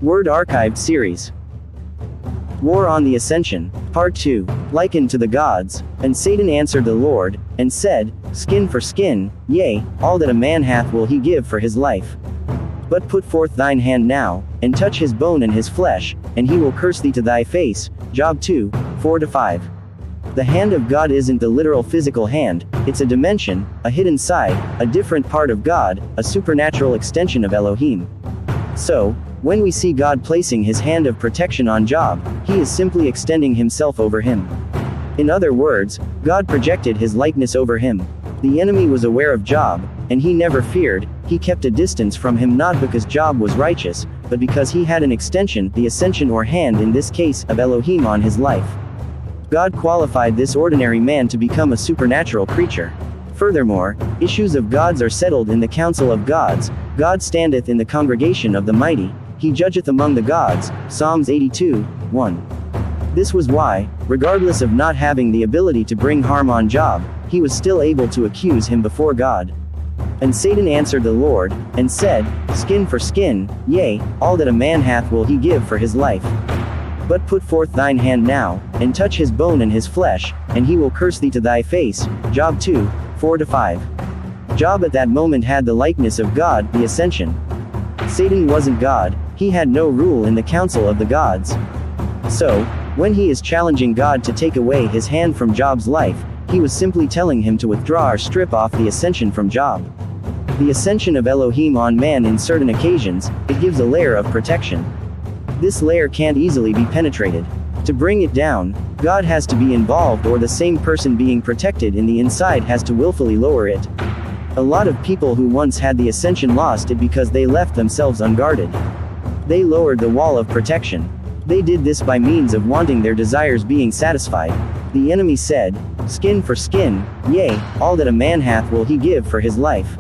Word Archived Series. War on the Ascension, Part 2, Likened to the Gods. And Satan answered the Lord, and said, Skin for skin, yea, all that a man hath will he give for his life. But put forth thine hand now, and touch his bone and his flesh, and he will curse thee to thy face. Job 2, 4-5. The hand of God isn't the literal physical hand, it's a dimension, a hidden side, a different part of God, a supernatural extension of Elohim. So, when we see God placing his hand of protection on Job, he is simply extending himself over him. In other words, God projected his likeness over him. The enemy was aware of Job, and he never feared, he kept a distance from him not because Job was righteous, but because he had an extension, the ascension or hand in this case, of Elohim on his life. God qualified this ordinary man to become a supernatural creature. Furthermore, issues of gods are settled in the council of gods, God standeth in the congregation of the mighty, he judgeth among the gods, Psalms 82, 1. This was why, regardless of not having the ability to bring harm on Job, he was still able to accuse him before God. And Satan answered the Lord, and said, Skin for skin, yea, all that a man hath will he give for his life. But put forth thine hand now, and touch his bone and his flesh, and he will curse thee to thy face. Job 2, 4-5. Job at that moment had the likeness of God, the ascension. Satan wasn't God, he had no rule in the council of the gods. So, when he is challenging God to take away his hand from Job's life, he was simply telling him to withdraw or strip off the ascension from Job. The ascension of Elohim on man in certain occasions, it gives a layer of protection. This layer can't easily be penetrated. To bring it down, God has to be involved or the same person being protected in the inside has to willfully lower it. A lot of people who once had the ascension lost it because they left themselves unguarded. They lowered the wall of protection. They did this by means of wanting their desires being satisfied. The enemy said, Skin for skin, yea, all that a man hath will he give for his life.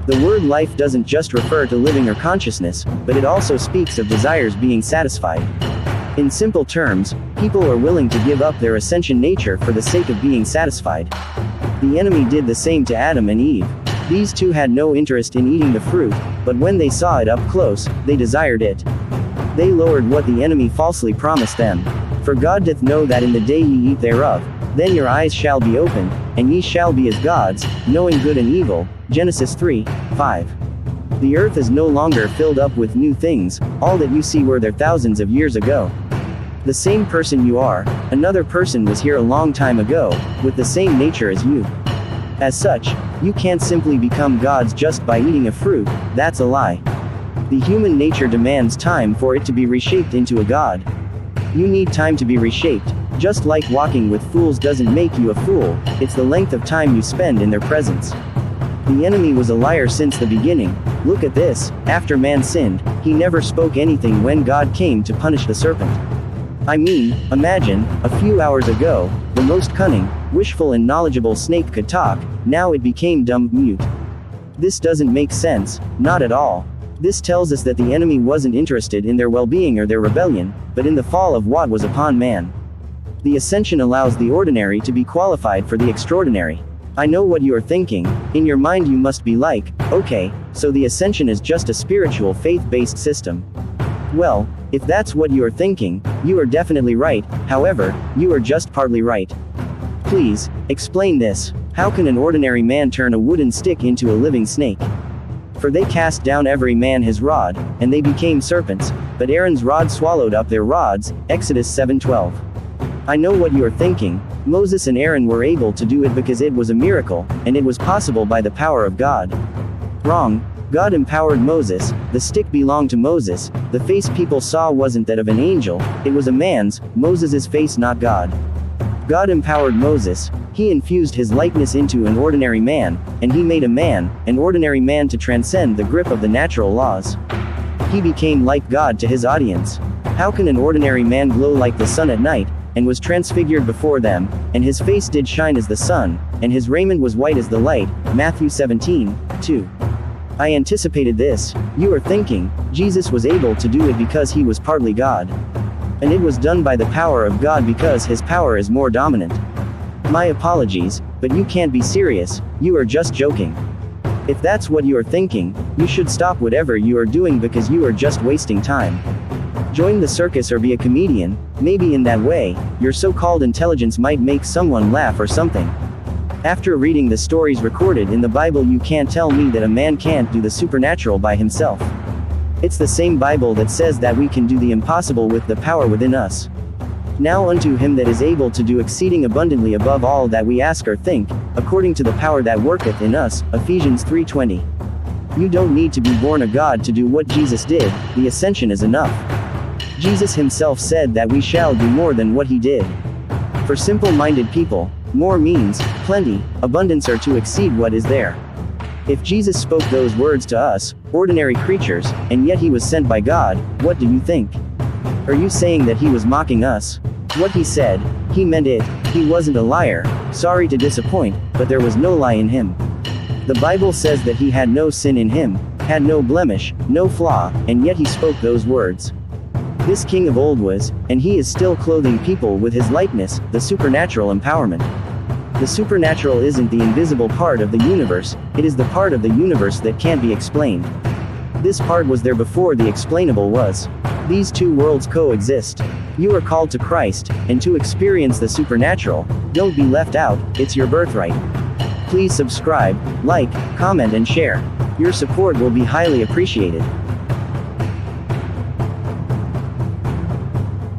The word life doesn't just refer to living or consciousness, but it also speaks of desires being satisfied. In simple terms, people are willing to give up their ascension nature for the sake of being satisfied. The enemy did the same to Adam and Eve. These two had no interest in eating the fruit, but when they saw it up close, they desired it. They lowered what the enemy falsely promised them. For God doth know that in the day ye eat thereof, then your eyes shall be opened, and ye shall be as gods, knowing good and evil. Genesis 3, 5. The earth is no longer filled up with new things, all that you see were there thousands of years ago. The same person you are, another person was here a long time ago, with the same nature as you. As such, you can't simply become gods just by eating a fruit, that's a lie. The human nature demands time for it to be reshaped into a god. You need time to be reshaped, just like walking with fools doesn't make you a fool, it's the length of time you spend in their presence. The enemy was a liar since the beginning. Look at this, after man sinned, he never spoke anything when God came to punish the serpent. I mean, imagine, a few hours ago, the most cunning, wishful and knowledgeable snake could talk, now it became dumb, mute. This doesn't make sense, not at all. This tells us that the enemy wasn't interested in their well-being or their rebellion, but in the fall of what was upon man. The ascension allows the ordinary to be qualified for the extraordinary. I know what you are thinking, in your mind you must be like, okay, so the ascension is just a spiritual faith-based system. Well, if that's what you are thinking, you are definitely right, however, you are just partly right. Please, explain this. How can an ordinary man turn a wooden stick into a living snake? For they cast down every man his rod, and they became serpents, but Aaron's rod swallowed up their rods, Exodus 7:12. I know what you are thinking, Moses and Aaron were able to do it because it was a miracle, and it was possible by the power of God. Wrong. God empowered Moses, the stick belonged to Moses, the face people saw wasn't that of an angel, it was a man's, Moses's face not God. God empowered Moses, he infused his likeness into an ordinary man, and he made a man, an ordinary man to transcend the grip of the natural laws. He became like God to his audience. How can an ordinary man glow like the sun at night, and was transfigured before them, and his face did shine as the sun, and his raiment was white as the light, Matthew 17, 2. I anticipated this. You are thinking, Jesus was able to do it because he was partly God. And it was done by the power of God because his power is more dominant. My apologies, but you can't be serious, you are just joking. If that's what you are thinking, you should stop whatever you are doing because you are just wasting time. Join the circus or be a comedian. Maybe in that way, your so-called intelligence might make someone laugh or something. After reading the stories recorded in the Bible, you can't tell me that a man can't do the supernatural by himself. It's the same Bible that says that we can do the impossible with the power within us. Now unto him that is able to do exceeding abundantly above all that we ask or think, according to the power that worketh in us, Ephesians 3:20. You don't need to be born of God to do what Jesus did, the ascension is enough. Jesus himself said that we shall do more than what he did. For simple-minded people, more means plenty, abundance, or to exceed what is there. If Jesus spoke those words to us, ordinary creatures, and yet he was sent by God, what do you think? Are you saying that he was mocking us? What he said, he meant it. He wasn't a liar. Sorry to disappoint, but there was no lie in him. The Bible says that he had no sin in him, had no blemish, no flaw, and yet he spoke those words. This king of old was, and he is still clothing people with his likeness, the supernatural empowerment. The supernatural isn't the invisible part of the universe, it is the part of the universe that can't be explained. This part was there before the explainable was. These two worlds coexist. You are called to Christ, and to experience the supernatural. Don't be left out, it's your birthright. Please subscribe, like, comment and share. Your support will be highly appreciated.